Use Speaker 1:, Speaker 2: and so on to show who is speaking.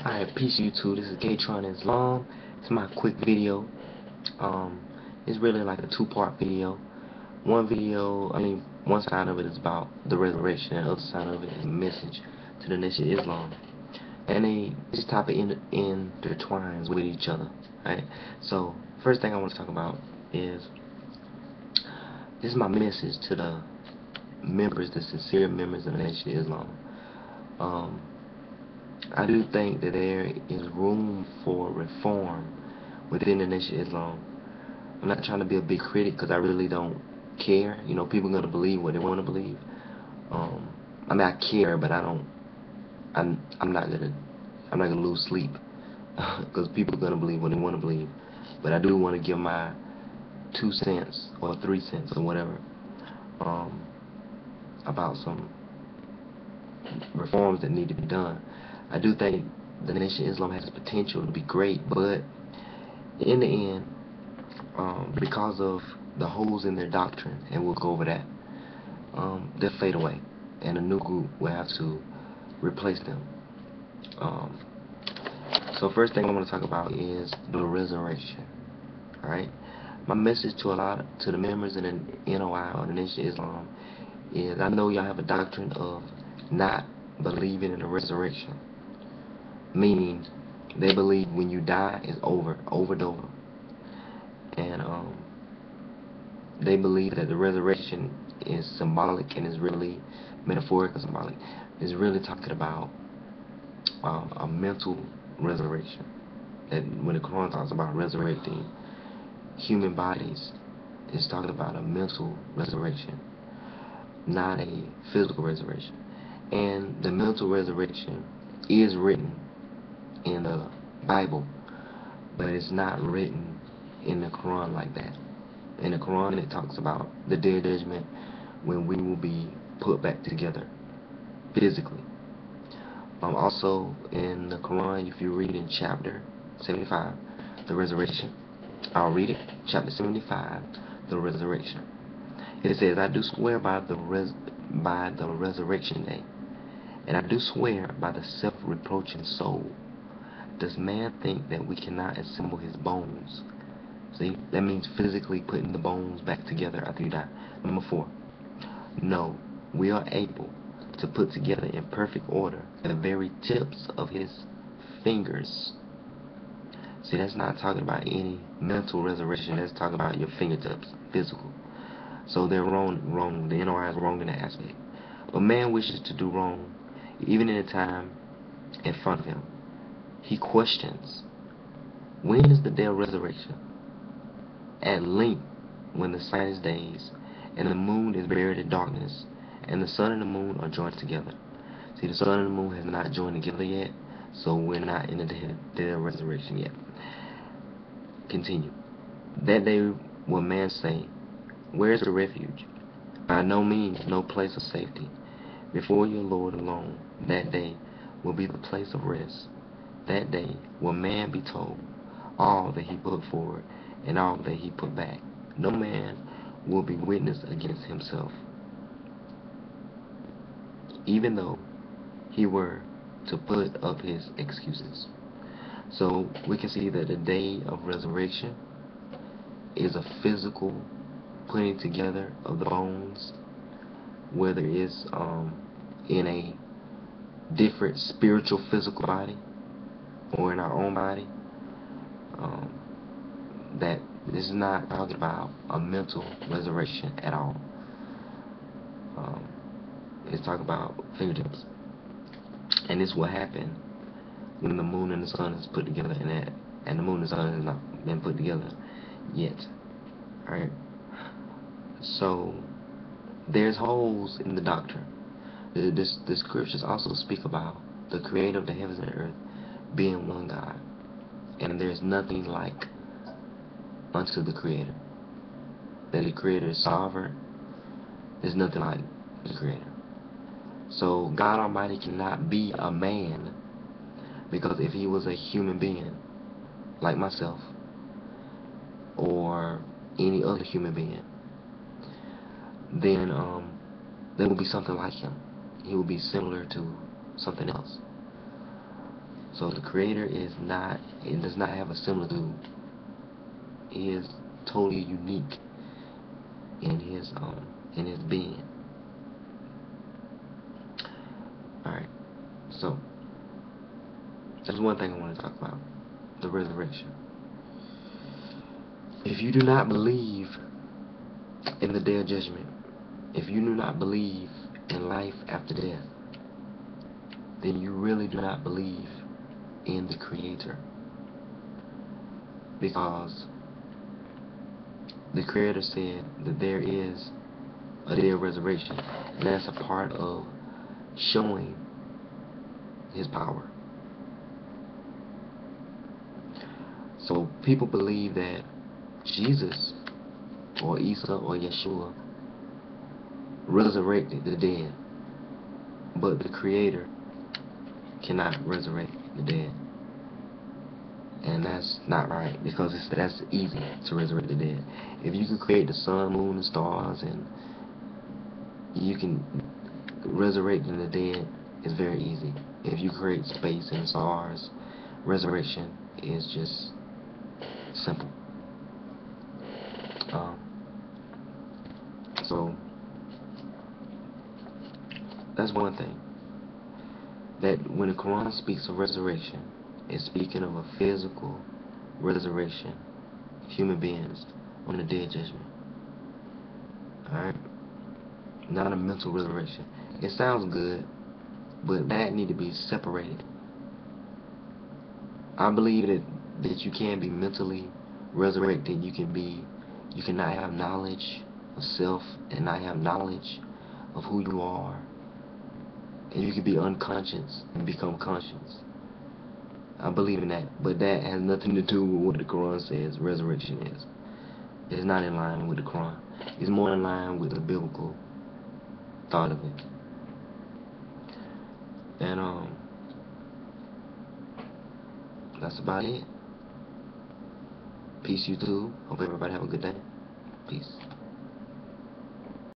Speaker 1: Alright, peace YouTube. This is Gatron Islam. It's my quick video. It's really like a two-part video. One side of it is about the resurrection, and the other side of it is a message to the nation of Islam. And this topic intertwines with each other. Right? So, first thing I want to talk about is this is my message to the members, the sincere members of the nation of Islam. I do think that there is room for reform within the nation of Islam. I'm not trying to be a big critic because I really don't care. You know, people are gonna believe what they want to believe. I care, but I don't. I'm not gonna lose sleep because people are gonna believe what they want to believe. But I do want to give my 2 cents or 3 cents or whatever about some reforms that need to be done. I do think the nation of Islam has the potential to be great, but in the end, because of the holes in their doctrine, and we'll go over that, they'll fade away, and a new group will have to replace them. So first thing I want to talk about is the resurrection. Alright? My message to the members in the NOI or the Nation of Islam is, I know y'all have a doctrine of not believing in the resurrection. Meaning, they believe when you die, it's over and over. And they believe that the resurrection is symbolic and is really metaphorical symbolic. It's really talking about a mental resurrection. That when the Quran talks about resurrecting human bodies, it's talking about a mental resurrection, not a physical resurrection. And the mental resurrection is written in the Bible, but it's not written in the Quran like that. In the Quran, it talks about the day of judgment when we will be put back together physically. Also in the Quran, if you read in chapter 75, the resurrection, I'll read it. Chapter 75, the resurrection. It says, I do swear by the resurrection day, and I do swear by the self-reproaching soul. Does man think that we cannot assemble his bones? See, that means physically putting the bones back together after you die. Number 4, no, we are able to put together in perfect order the very tips of his fingers. See, that's not talking about any mental resurrection. That's talking about your fingertips, physical. So they're wrong. The NOI is wrong in that aspect. But man wishes to do wrong, even in the time in front of him. He questions, when is the day of resurrection? At length, when the sun is days, and the moon is buried in darkness, and the sun and the moon are joined together. See, the sun and the moon has not joined together yet, so we're not in the day of resurrection yet. Continue. That day will man say, where is the refuge? By no means no place of safety. Before your Lord alone, that day will be the place of rest. That day will man be told all that he put forward and all that he put back. No man will be witness against himself, even though he were to put up his excuses. So we can see that the day of resurrection is a physical putting together of the bones, whether it's in a different spiritual physical body or in our own body. That this is not talking about a mental resurrection at all. It's talking about fingertips. And this will happen when the moon and the sun is put together, and the moon and the sun has not been put together yet. Alright? So there's holes in the doctrine. The scriptures also speak about the creator of the heavens and the earth being one God, and there's nothing like unto the creator. That the creator is sovereign. There's nothing like the creator. So God Almighty cannot be a man, because if he was a human being like myself or any other human being, then there will be something like him. He will be similar to something else. So the Creator it does not have a similitude. He is totally unique in his being. Alright, so that's one thing I want to talk about, the resurrection. If you do not believe in the day of judgment, if you do not believe in life after death, then you really do not believe in the Creator. Because the Creator said that there is a day of resurrection, and that's a part of showing His power. So people believe that Jesus or Isa or Yeshua resurrected the dead, but the Creator cannot resurrect the dead. And that's not right, because that's easy to resurrect the dead. If you can create the sun, moon, and stars, and you can resurrect the dead, it's very easy. If you create space and stars, resurrection is just simple. So that's one thing. That when the Quran speaks of resurrection, it's speaking of a physical resurrection of human beings on the day of judgment. Alright? Not a mental resurrection. It sounds good, but that need to be separated. I believe that you can be mentally resurrected. You cannot have knowledge of self and not have knowledge of who you are. And you can be unconscious and become conscious. I believe in that, but that has nothing to do with what the Quran says resurrection is. It's not in line with the Quran. It's more in line with the biblical thought of it. And that's about it. Peace, you too. Hope everybody have a good day. Peace.